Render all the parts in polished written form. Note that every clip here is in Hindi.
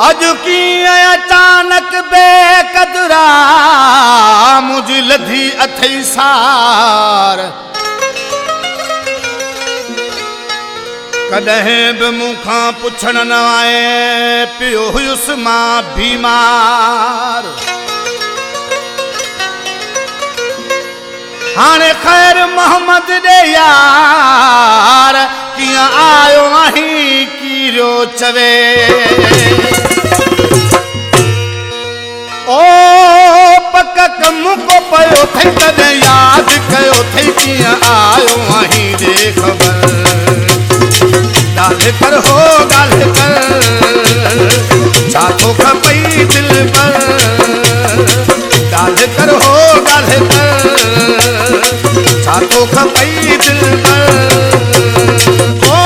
अज की अचानक बेकदरा मुझ लधी अथई सार कॾहिं बि मूंखां पुछण न आए पियो हुयुसि मां बीमार। हाणे ख़ैर मोहम्मद ॾे यार कीअं आयो आहीं कीरो चवे ओ पक कम को पयो थई तॾहिं यादि कयो थई कीअं आयो आहीं ॾे ख़बर ॻाल्हि कर हो ॻाल्हि कर छा थो खपई दिल पर ॻाल्हि कर हो ॻाल्हि कर छा थो खपई दिल पर ओ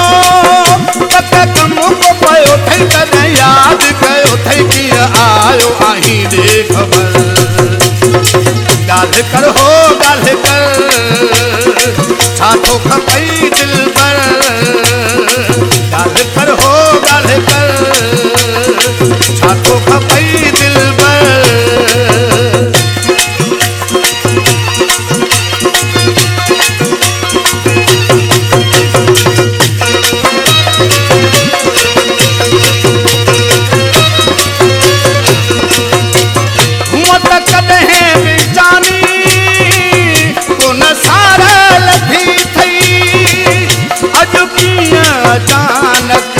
पक कम को पयो थई तॾहिं यादि कयो थई कीअं आयो आहीं ॾे ख़बर ॻाल्हि कर हो ॻाल्हि कर छा थो खपई दिल पर ॻाल्हि कर हो ॻाल्हि कर छा थो खपई दिल पर अचानक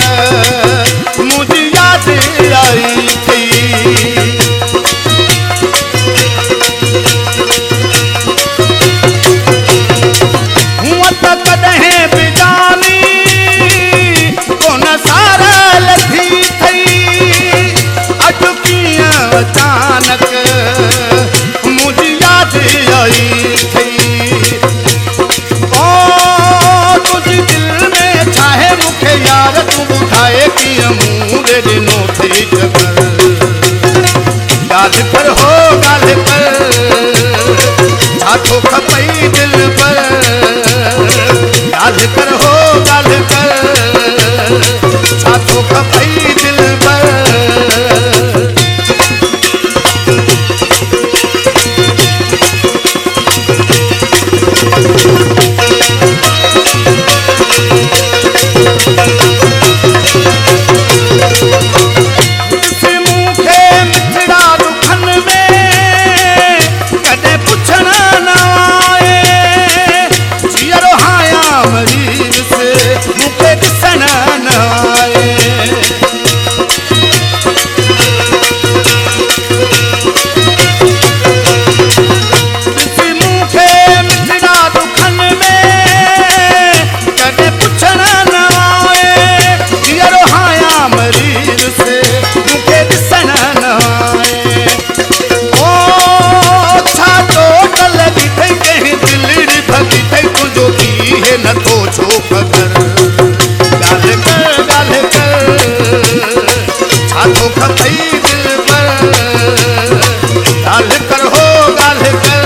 मुझे याद आई थी हुआ त कॾहिं बि जानी कोन सारा लथी थई अॼु कीअं अचानक मुझे याद आई थी यार तू ॿुधाए कीअं मूं ॾे ॾिनो थई ख़बर ॻाल्हि कर हो ॻाल्हि कर छा थो खपई दिल पर ॻाल्हि कर हो ॻाल्हि कर छा थो खपई दिल पर नथो छो ख़बर ॻाल्हि कर छा थो खपई दिल पर ॻाल्हि कर हो ॻाल्हि कर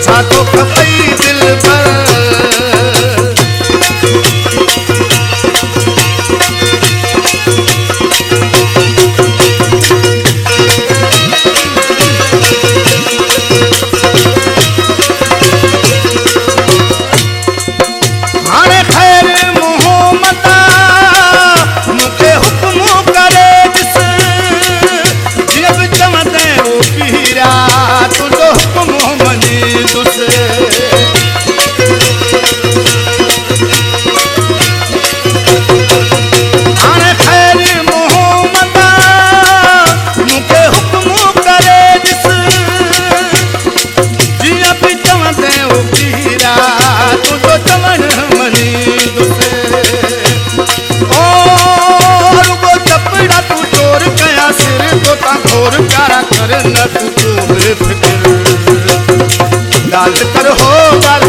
छा थो खपई दिल पर प्यारा कर न तू फिक्र ॻाल्हि कर हो ॻाल्हि